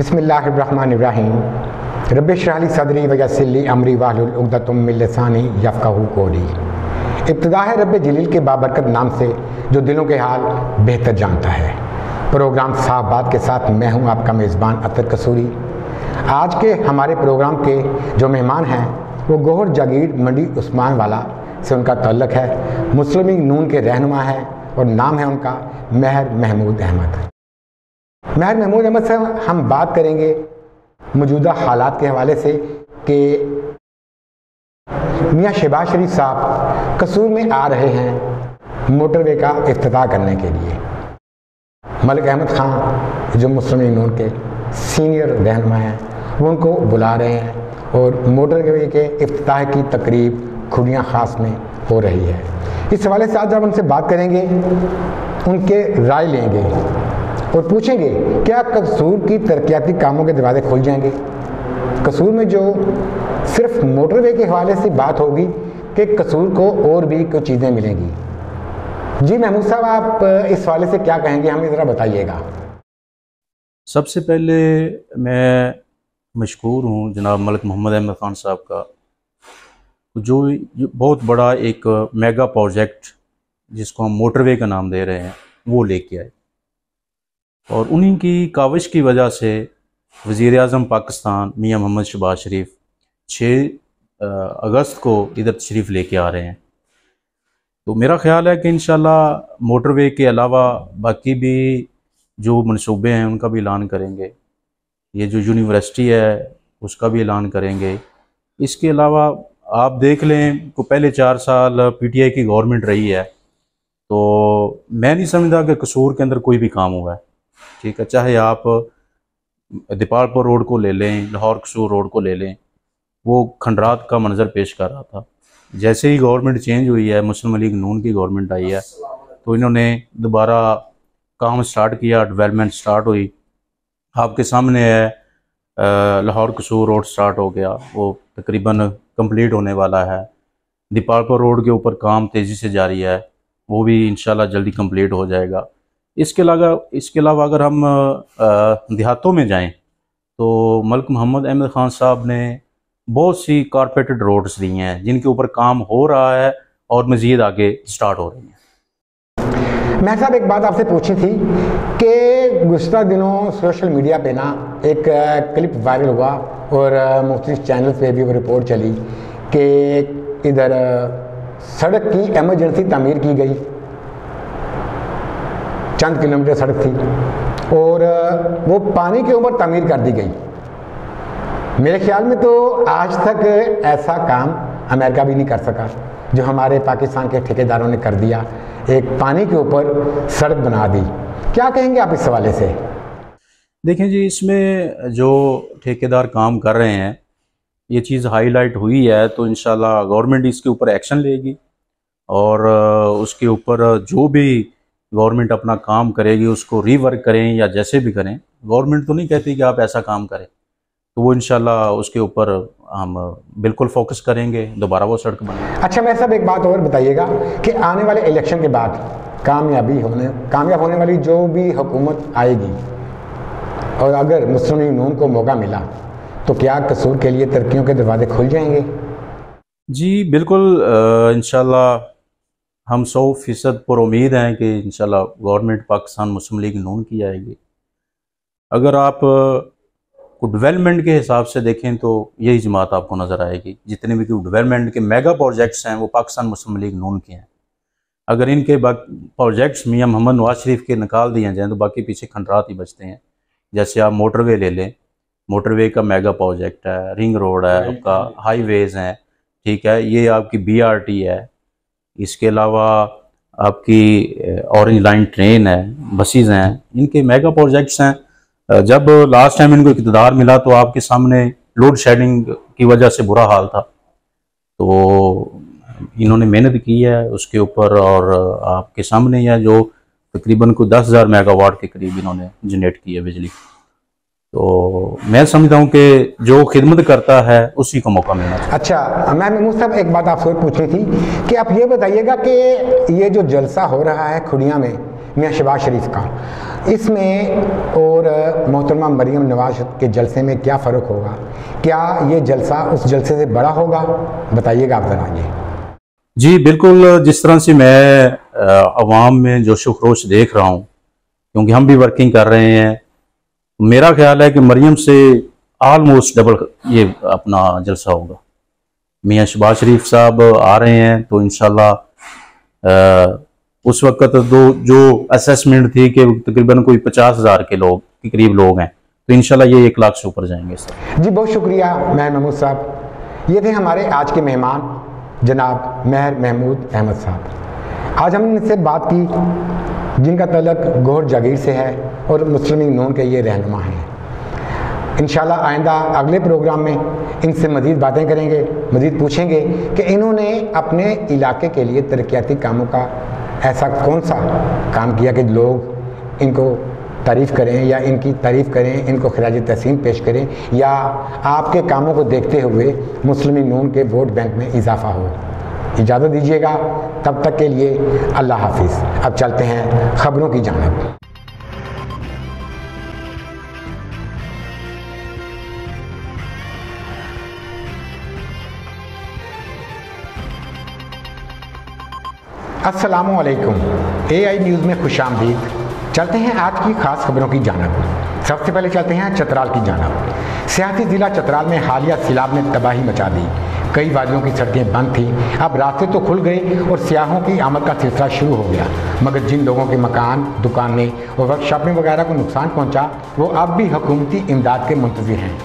बिस्मिल्लाहिर्रहमानिर्रहीम। रब्बि इश्रह ली सदरी वयस्सिर ली अमरी वाहलुल उक़दतम मिन लिसानी यफ़क़हू क़ौली। इब्तिदा है रब्बे जलील के बाबरकत नाम से जो दिलों के हाल बेहतर जानता है। प्रोग्राम साफ बात के साथ मैं हूं आपका मेज़बान अतर कसूरी। आज के हमारे प्रोग्राम के जो मेहमान हैं वो गोहर जागीर मंडी उस्मान वाला से उनका ताल्लुक़ है। मुस्लिम लीग नून के रहनुमा है और नाम है उनका महर महमूद अहमद। महर महमूद अहमद से हम बात करेंगे मौजूदा हालात के हवाले से कि मियाँ शहबाज शरीफ साहब कसूर में आ रहे हैं मोटरवे का इफ्तिताह करने के लिए। मलिक अहमद खान जो मुस्लिम लीग नून के सीनियर रहनुमा हैं वो उनको बुला रहे हैं और मोटरवे के इफ्तिताह की तकरीब खुड़ियाँ ख़ास में हो रही है। इस हवाले से आज जब उनसे बात करेंगे उनके राय लेंगे और पूछेंगे क्या कसूर की तरक्याती कामों के दरवाजे खुल जाएंगे। कसूर में जो सिर्फ मोटरवे के हवाले से बात होगी कि कसूर को और भी कुछ चीज़ें मिलेंगी। जी महमूद साहब, आप इस हवाले से क्या कहेंगे, हमें ज़रा बताइएगा। सबसे पहले मैं मशकूर हूँ जनाब मलिक मोहम्मद अहमद ख़ान साहब का, जो बहुत बड़ा एक मेगा प्रोजेक्ट जिसको हम मोटरवे का नाम दे रहे हैं वो लेके आए और उन्हीं की काविश की वजह से वज़ीर-ए-आज़म पाकिस्तान मियाँ मोहम्मद शहबाज शरीफ 6 अगस्त को इधर तशरीफ़ लेके आ रहे हैं। तो मेरा ख़्याल है कि इंशाल्लाह मोटरवे के अलावा बाकी भी जो मनसूबे हैं उनका भी ऐलान करेंगे। ये जो यूनिवर्सिटी है उसका भी ऐलान करेंगे। इसके अलावा आप देख लें को पहले 4 साल PTI की गवर्नमेंट रही है, तो मैं नहीं समझता कि कसूर के अंदर कोई भी काम हुआ है। ठीक है, चाहे आप दीपालपुर रोड को ले लें, लाहौर कसूर रोड को ले लें, वो खंडरात का मंजर पेश कर रहा था। जैसे ही गवर्नमेंट चेंज हुई है, मुस्लिम लीग नून की गवर्नमेंट आई है, तो इन्होंने दोबारा काम स्टार्ट किया, डेवलपमेंट स्टार्ट हुई। आपके सामने है लाहौर कसूर रोड स्टार्ट हो गया, वो तकरीबन कंप्लीट होने वाला है। दीपालपुर रोड के ऊपर काम तेज़ी से जारी है, वो भी इंशाल्लाह जल्दी कंप्लीट हो जाएगा। इसके अलावा अगर हम देहातों में जाएं तो मलिक मोहम्मद अहमद ख़ान साहब ने बहुत सी कारपेटेड रोड्स दी हैं जिनके ऊपर काम हो रहा है और मज़ीद आगे स्टार्ट हो रही हैं। मैं साहब एक बात आपसे पूछी थी कि गुज़श्ता दिनों सोशल मीडिया पे ना एक क्लिप वायरल हुआ और मुख्तलिफ चैनल पे भी वो रिपोर्ट चली कि इधर सड़क की एमरजेंसी तामीर की गई, चंद किलोमीटर सड़क थी और वो पानी के ऊपर तामीर कर दी गई। मेरे ख्याल में तो आज तक ऐसा काम अमेरिका भी नहीं कर सका जो हमारे पाकिस्तान के ठेकेदारों ने कर दिया, एक पानी के ऊपर सड़क बना दी। क्या कहेंगे आप इस हवाले से? देखें जी, इसमें जो ठेकेदार काम कर रहे हैं ये चीज़ हाईलाइट हुई है तो इंशाल्लाह गवर्नमेंट इसके ऊपर एक्शन लेगी और उसके ऊपर जो भी गवर्नमेंट अपना काम करेगी उसको रीवर्क करें या जैसे भी करें। गवर्नमेंट तो नहीं कहती कि आप ऐसा काम करें, तो वो इंशाल्लाह उसके ऊपर हम बिल्कुल फोकस करेंगे, दोबारा वो सड़क बने। अच्छा, मैं सब एक बात और बताइएगा कि आने वाले इलेक्शन के बाद कामयाब होने वाली जो भी हुकूमत आएगी और अगर मुस्लिम लीग नून को मौका मिला तो क्या कसूर के लिए तरक्कियों के दरवाजे खुल जाएंगे? जी बिल्कुल, इंशाल्लाह हम 100% पर उम्मीद हैं कि इंशाल्लाह गवर्नमेंट पाकिस्तान मुस्लिम लीग नून की आएगी। अगर आप को डेवलपमेंट के हिसाब से देखें तो यही जमात आपको नज़र आएगी। जितने भी डेवलपमेंट के मेगा प्रोजेक्ट्स हैं वो पाकिस्तान मुस्लिम लीग नून के हैं। अगर इनके प्रोजेक्ट्स मियाँ मोहम्मद नवाज शरीफ के निकाल दिए जाएँ तो बाकी पीछे खंडरात ही बचते हैं। जैसे आप मोटरवे ले लें, मोटरवे का मेगा प्रोजेक्ट है, रिंग रोड है, आपका हाईवेज़ हैं, ठीक है, ये आपकी BRT है, इसके अलावा आपकी ऑरेंज लाइन ट्रेन है, बसेस हैं, इनके मेगा प्रोजेक्ट्स हैं। जब लास्ट टाइम इनको इक़्तिदार मिला तो आपके सामने लोड शेडिंग की वजह से बुरा हाल था, तो इन्होंने मेहनत की है उसके ऊपर और आपके सामने है जो तकरीबन कोई 10,000 मेगावाट के करीब इन्होंने जनरेट की है बिजली। तो मैं समझता हूँ कि जो खिदमत करता है उसी को मौका मिलना चाहिए। अच्छा, मैं महमूद साहब एक बात आपसे पूछनी थी कि आप ये बताइएगा कि ये जो जलसा हो रहा है खुड़िया में मियाँ शहबाज शरीफ का, इसमें और मोहतरमा मरीम नवाज के जलसे में क्या फ़र्क होगा? क्या ये जलसा उस जलसे से बड़ा होगा? बताइएगा आप ज़रा ये। जी बिल्कुल, जिस तरह से मैं अवाम में जोशो खरोश देख रहा हूँ, क्योंकि हम भी वर्किंग कर रहे हैं, मेरा ख्याल है कि मरीम से आलमोस्ट डबल ये अपना जलसा होगा। मियाँ शहबाज शरीफ साहब आ रहे हैं तो इंशाल्लाह उस वक्त जो असेसमेंट थी कि तकरीबन कोई 50,000 के करीब लोग हैं, तो इंशाल्लाह ये 1 लाख से ऊपर जाएंगे सर। जी बहुत शुक्रिया महर महमूद साहब। ये थे हमारे आज के मेहमान जनाब महर महमूद अहमद साहब। आज हमने इनसे बात की जिनका तल्लुक गौहर जागीर से है और मुस्लिम लीग नून के ये रहनुमा हैं। इंशाल्लाह आइंदा अगले प्रोग्राम में इनसे मज़ीद बातें करेंगे, मज़ीद पूछेंगे कि इन्होंने अपने इलाके के लिए तरक्याती कामों का ऐसा कौन सा काम किया कि लोग इनको तारीफ़ करें या इनकी तारीफ़ करें, इनको खिराज तहसीन पेश करें, या आपके कामों को देखते हुए मुस्लिम लीग नून के वोट बैंक में इजाफ़ा हो। इजाज़त दीजिएगा, तब तक के लिए अल्लाह हाफिज़। अब चलते हैं ख़बरों की जानिब। अस्सलामुअलैकुम, AI न्यूज़ में खुशामदीद। चलते हैं आज की ख़ास खबरों की जानिब। सबसे पहले चलते हैं चतराल की जानिब। सियासी ज़िला चतराल में हालिया सैलाब ने तबाही मचा दी। कई वादियों की सड़कें बंद थीं, अब रास्ते तो खुल गए और सियाहों की आमद का सिलसिला शुरू हो गया, मगर जिन लोगों के मकान, दुकानें और वर्कशॉपें वगैरह को नुकसान पहुँचा वो अब भी हुकूमती इमदाद के मुंतज़िर हैं।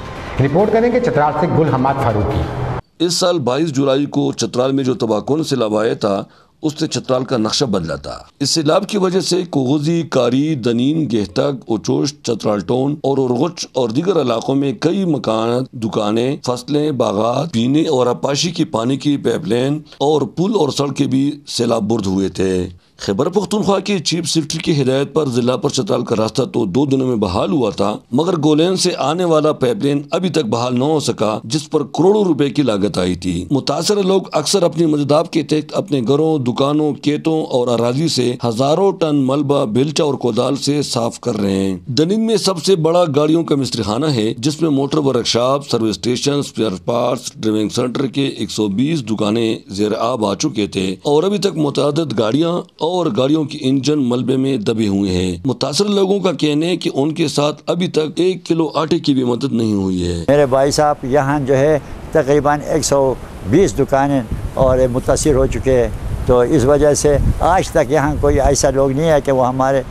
रिपोर्ट करेंगे चतराल से गुल हमाद फारूकी। इस साल 22 जुलाई को चतराल में जो तबाहकुन सैलाब आया था उससे चतराल का नक्शा बदला था। इस सैलाब की वजह से कोगोजी, कारी, दनीन, गेहतक, ओचोश, चतराल टाउन और उरगुच और दीगर इलाकों में कई मकान, दुकानें, फसलें, बागात, पीने और आपाशी की पानी की पाइपलाइन और पुल और सड़कें भी सैलाब बुर्द हुए थे। खैबर पख्तूनख्वा की चीफ सेक्रेटरी की हिदायत पर जिला पर चतराल का रास्ता तो 2 दिनों में बहाल हुआ था, मगर गोलैन से आने वाला पाइपलाइन अभी तक बहाल न हो सका, जिस पर करोड़ों रुपए की लागत आई थी। मुतासर लोग अक्सर अपनी मददाब के तहत अपने घरों, दुकानों, खेतों और अराजी से हजारों टन मलबा बेलचा और कोदाल से साफ कर रहे हैं। दनीन में सबसे बड़ा गाड़ियों का मिस्त्रीखाना है, जिसमें motor workshop, service station, spare parts, driving centre के 120 दुकानें ज़ेर आब आ चुके थे और अभी तक मुतअद्दिद गाड़ियाँ और गाड़ियों के इंजन मलबे में दबे हुए हैं। मुतासर लोगों का कहना है कि उनके साथ अभी तक 1 किलो आटे की भी मदद नहीं हुई है। मेरे भाई साहब, यहाँ जो है तकरीबन 120 दुकानें और मुतासर हो चुके हैं, तो इस वजह से आज तक यहाँ कोई ऐसा लोग नहीं है कि वो हमारे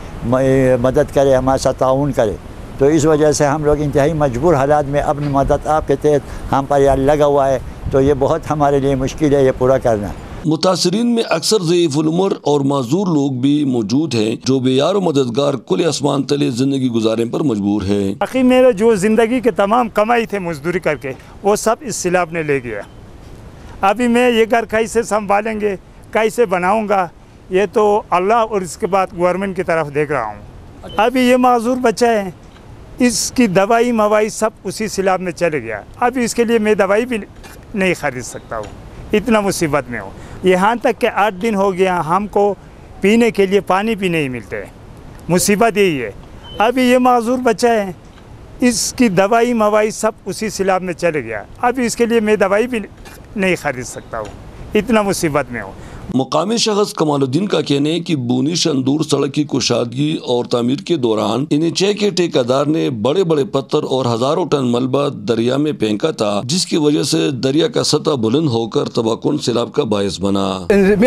मदद करे, हमारे साथ ताउन करे। तो इस वजह से हम लोग इंतहाई मजबूर हालात में अपनी मदद आपके तहत हम पर यार लगा हुआ है, तो ये बहुत हमारे लिए मुश्किल है ये पूरा करना। मुतासरीन में अक्सर ज़ईफ़ुल उम्र और माजूर लोग भी मौजूद हैं, जो बेयार मददगार कुल आसमान तले ज़िंदगी गुजारने पर मजबूर है। बाकी मेरे जो ज़िंदगी के तमाम कमाई थे मजदूरी करके, वो सब इस सैलाब ने ले गया। अभी मैं ये घर कैसे संभालेंगे, कैसे बनाऊंगा, ये तो अल्लाह और इसके बाद गवर्नमेंट की तरफ देख रहा हूँ। अभी ये माजूर बच्चा है, इसकी दवाई मवाई सब उसी सैलाब में चले गया। अभी इसके लिए मैं दवाई भी नहीं ख़रीद सकता हूँ, इतना मुसीबत में हो। यहाँ तक कि 8 दिन हो गया हमको पीने के लिए पानी भी नहीं मिलते। मुसीबत यही है। अभी ये माजूर बच्चा है, इसकी दवाई मवाई सब उसी सैलाब में चले गया। अभी इसके लिए मैं दवाई भी नहीं ख़रीद सकता हूँ, इतना मुसीबत में हो। मुकामी शख्स कमालुद्दीन का कहना है कि बूनी शंदूर सड़क की कुशादगी और तामीर के दौरान NHA के ठेकेदार ने बड़े बड़े पत्थर और हजारों टन मलबा दरिया में फेंका था, जिसकी वजह से दरिया का सतह बुलंद होकर तबाहकुन सैलाब का बायस बना।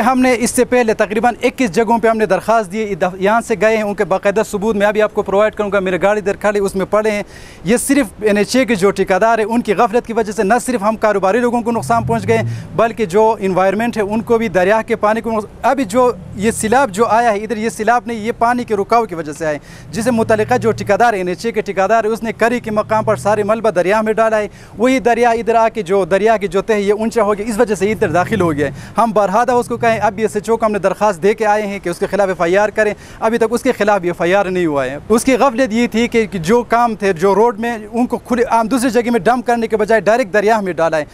हमने इससे पहले तकरीबन 21 जगहों पे हमने दरख्वास्त दी, यहाँ से गए हैं, उनके बाकायदा सबूत मैं अभी आपको प्रोवाइड करूँगा। मेरे गाड़ी इधर खाली उसमें पड़े हैं। ये सिर्फ NHA के जो ठेकेदार है उनकी गफलत की वजह से न सिर्फ हम कारोबारी लोगों को नुकसान पहुँच गए, बल्कि जो इन्वायरमेंट है उनको भी, दरिया के पानी को। अभी जो ये सैलाब जो आया है इधर, ये सैलाब नहीं, ये पानी के रुकाव की वजह से आए, जिसे मुतल्लिका जो ठेकेदार है, NHA के ठेकेदार है, उसने करी के मकाम पर सारे मलबा दरिया में डाला है। वही दरिया इधर आके जो दरिया की जो तह ये ऊंचा हो गया, इस वजह से इधर दाखिल हो गया है। हम बरहादा उसको कहें, अब SHO को हमने दरख्वास्त दे के आए हैं कि उसके खिलाफ FIR करें, अभी तक उसके खिलाफ FIR नहीं हुआ है। उसकी गफलत ये थी कि जो काम थे, जो रोड में उनको खुले आम दूसरी जगह में डंप करने के बजाय डायरेक्ट दरिया में डाला है।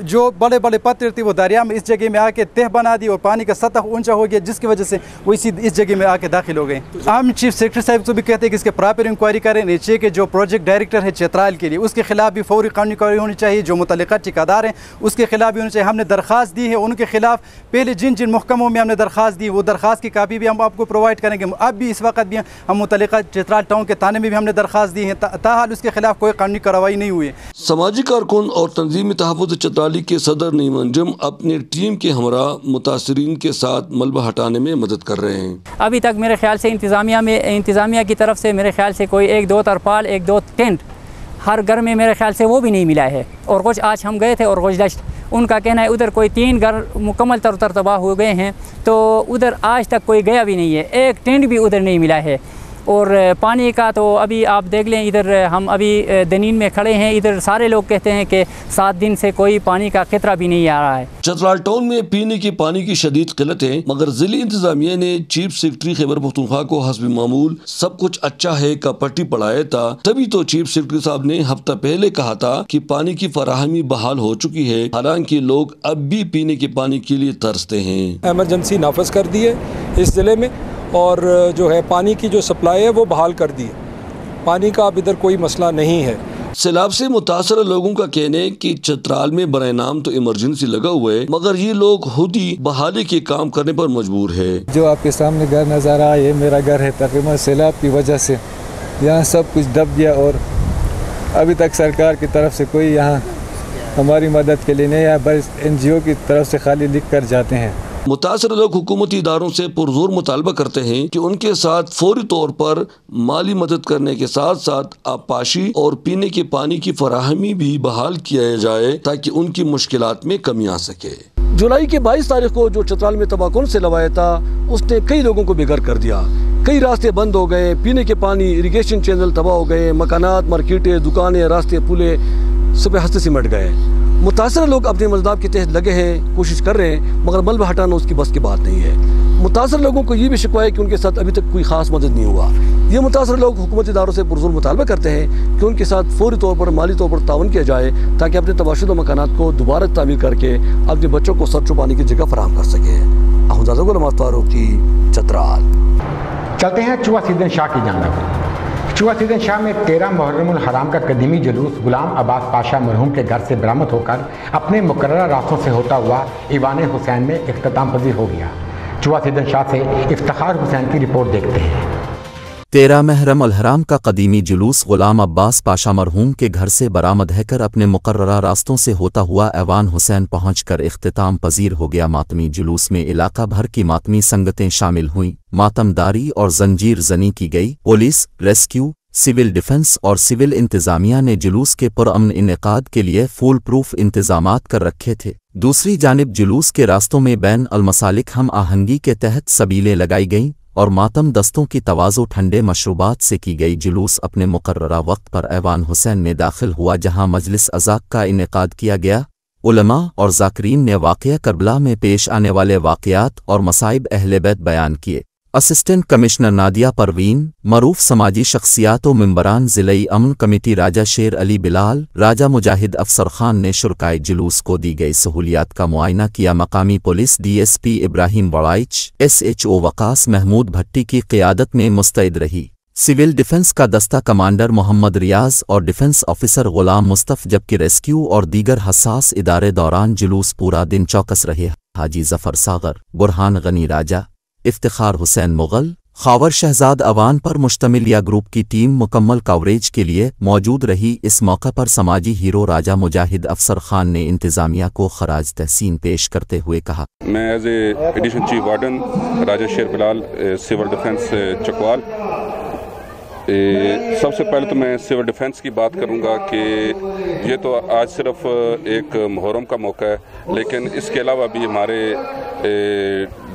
जो बड़े बड़े पत्थर थे वो दरिया में इस जगह में आके तह बना दी और पानी का सतह ऊंचा हो गया, जिसकी वजह से वो इस जगह में आके दाखिल हो गए। हम चीफ सेक्रेटरी साहब को भी कहते हैं कि इसके प्रॉपर इंक्वायरी करें। नीचे के जो प्रोजेक्ट डायरेक्टर है चित्राल के लिए, उसके खिलाफ भी फौरी कानूनी कार्रवाई होनी चाहिए। जो मुतल्लिका ठेकेदार हैं उसके खिलाफ भी होनी चाहिए। हमने दरख्वास्त दी है उनके खिलाफ, पहले जिन जिन महकमों में हमने दरख्वास्त दी वो दरख्वास्त की कापी भी हम आपको प्रोवाइड करेंगे। अब भी इस वक्त भी हम मुतल्लिका चित्राल टाउन के थाने में भी हमने दरख्वास्त दी है, ताहाल उसके खिलाफ कोई कानूनी कार्रवाई नहीं हुई है। समाजी कारकुन और तंजीमी तहफ़्फ़ुज़ चित्राली के सदर नईम अंजुम अपनी टीम के हमरा मुतासरीन के साथ मलबा हटाने में मदद कर रहे हैं। अभी तक मेरे ख्याल से इंतज़ामिया की तरफ से मेरे ख्याल से कोई 1-2 तरपाल 1-2 टेंट हर घर में मेरे ख्याल से वो भी नहीं मिला है। और कुछ आज हम गए थे और गुजशत उनका कहना है उधर कोई 3 घर मुकम्मल तौर पर तबाह हो गए हैं, तो उधर आज तक कोई गया भी नहीं है, एक टेंट भी उधर नहीं मिला है। और पानी का तो अभी आप देख लें, इधर हम अभी दनीन में खड़े हैं, इधर सारे लोग कहते हैं कि 7 दिन से कोई पानी का खतरा भी नहीं आ रहा है। चतराल टाउन में पीने के पानी की शदीद किल्लत है, मगर जिले इंतजामिया ने चीफ सेक्रेटरी खैबर पख्तूनख्वा को हस्ब मामूल सब कुछ अच्छा है का पट्टी पढ़ाया था। तभी तो चीफ सेक्रेटरी साहब ने हफ्ता पहले कहा था कि पानी की फराहमी बहाल हो चुकी है, हालांकि लोग अब भी पीने के पानी के लिए तरसते हैं। एमरजेंसी नाफज कर दी है इस जिले में, और जो है पानी की जो सप्लाई है वो बहाल कर दी है। पानी का अब इधर कोई मसला नहीं है। सैलाब से मुतासर लोगों का कहना है कि चतराल में बराए नाम तो इमरजेंसी लगा हुआ है, मगर ये लोग खुद ही बहाली के काम करने पर मजबूर है। जो आपके सामने घर नज़र आया, ये मेरा घर है। तकरीबन सैलाब की वजह से यहाँ सब कुछ दब गया और अभी तक सरकार की तरफ से कोई यहाँ हमारी मदद के लिए नहीं आया, बस NGO की तरफ से खाली लिख कर जाते हैं। मुतासर लोग हुकूमती इदारों से पुरजोर मुतालबा करते हैं कि उनके साथ फौरी तौर पर माली मदद करने के साथ साथ आबपाशी और पीने के पानी की फराहमी भी बहाल किया जाए ताकि उनकी मुश्किलात में कमी आ सके। जुलाई के 22 तारीख को जो चतराल में तबाहकुन से लवाया था, उसने कई लोगों को बेघर कर दिया। कई रास्ते बंद हो गए, पीने के पानी, इरिगेशन चैनल तबाह हो गए, मकानात, मार्केटें, दुकानें, रास्ते, पुले सब हस्ते सिमट गए। मुतासर लोग अपने मजदाब के तहत लगे हैं, कोशिश कर रहे हैं, मगर मलबा हटाना उसकी बस की बात नहीं है। मुतासर लोगों को ये भी शिकवा है कि उनके साथ अभी तक कोई ख़ास मदद नहीं हुआ। ये मुतासर लोग हुकूमती इदारों से पुरजोर मुतालबा करते हैं कि उनके साथ फौरी तौर पर माली तौर पर ताउन किया जाए ताकि अपने तबाहशुदा मकानात को दोबारा तामीर करके अपने बच्चों को सर छुपाने की जगह फराहम कर सके। अहमद गुलाम फारूकी, चतराल। चलते हैं चुआ सीदन शाह की जानब। चुआ सीदन शाह में 13 मुहर्रमुल हराम का कदीमी जुलूस गुलाम अब्बास पाशा मरहूम के घर से बरामद होकर अपने मुकर्ररा रास्तों से होता हुआ ईवान हुसैन में इख्तिताम पजीर हो गया। चुआ सीदन शाह से इफ्तिखार हुसैन की रिपोर्ट देखते हैं। 13 मुहर्रम अल हराम का कदीमी जुलूस गुलाम अब्बास पाशा मरहूम के घर से बरामद है कर अपने मुकर्ररा रास्तों से होता हुआ ऐवान हुसैन पहुंचकर इख्तिताम पजीर हो गया। मातमी जुलूस में इलाका भर की मातमी संगतें शामिल हुईं, मातमदारी और जंजीर जनी की गई। पुलिस, रेस्क्यू, सिविल डिफेंस और सिविल इंतजामिया ने जुलूस के पुरअमन इनेकाद के लिए फुल प्रूफ इंतजामात कर रखे थे। दूसरी जानिब जुलूस के रास्तों में बैन अल मसालिक हम आहंगी के तहत सबीलें लगाई गईं और मातम दस्तों की तवाज़ो ठंडे मशरूबात से की गई। जुलूस अपने मुकर्ररा वक्त पर ऐवान हुसैन में दाखिल हुआ, जहां मजलिस अज़ाक का इनेकाद किया गया। उलमा और ज़ाकिरीन ने वाक़या करबला में पेश आने वाले वाक़यात और मसाइब अहले बैत बयान किए। असिस्टेंट कमिश्नर नादिया परवीन, मरूफ समाजी शख्सियात व मेंबरान ज़िलई अमन कमेटी राजा शेर अली बिलाल, राजा मुजाहिद अफसर खान ने शुरकाए जुलूस को दी गई सहूलियात का मुआयना किया। मकामी police DSP Ibrahim बड़ाइच, SHO Waqas Mahmood भट्टी की क़ियादत में मुस्तैद रही। सिविल डिफेंस का दस्ता कमांडर मोहम्मद रियाज और डिफेंस ऑफिसर गुलाम मुस्तफ़, जबकि रेस्क्यू और दीगर हसास इदारे दौरान जुलूस पूरा दिन चौकस रहे। हाजी जफर सागर, बुरहान गनी राजा, इफ्तिखार हुसैन मुगल, खावर शहजाद अवान पर मुश्तमिल या ग्रुप की टीम मुकम्मल कवरेज के लिए मौजूद रही। इस मौका पर समाजी हीरो राजा मुजाहिद अफसर खान ने इंतजामिया को खराज तहसीन पेश करते हुए कहा, मैं एज एडिशनल चीफ वार्डन राजा शेर बिलाल, सिविल डिफेंस चकवाल, सबसे पहले तो मैं सिविल डिफेंस की बात करूंगा कि ये तो आज सिर्फ एक मुहर्रम का मौका है, लेकिन इसके अलावा भी हमारे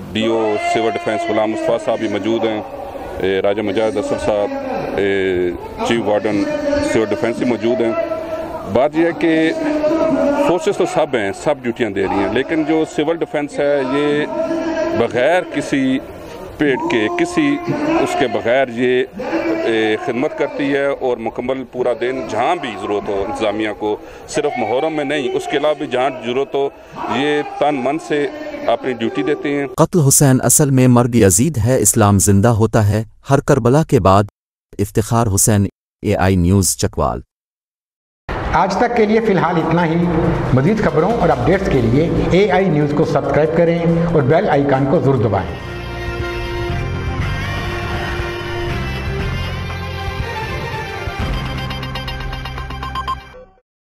DO सिविल डिफेंस गुलाम मुस्तफ़ा साहब भी मौजूद हैं, राजा मुजाहिद अफसर साहब चीफ वार्डन सिविल डिफेंस भी मौजूद हैं। बात यह है कि फोर्सेस तो सब हैं, सब ड्यूटियां दे रही हैं, लेकिन जो सिविल डिफेंस है ये बग़ैर किसी पेड़ के, किसी उसके बग़ैर ये खिदमत करती है और मुकम्मल पूरा दिन जहाँ भी ज़रूरत हो इंतज़ामिया को, सिर्फ मुहर्रम में नहीं, उसके अलावा भी जहाँ ज़रूरत हो ये तन मन से अपनी ड्यूटी देते हैं। कत्ल हुसैन असल में मर्ग यजीद है, इस्लाम जिंदा होता है हर करबला के बाद। Iftikhar Hussain, AI news Chakwal. आज तक के लिए फ़िलहाल इतना ही। मज़ीद खबरों और अपडेट्स के लिए AI न्यूज़ को सब्सक्राइब करें और बेल आइकन को ज़रूर दबाएं।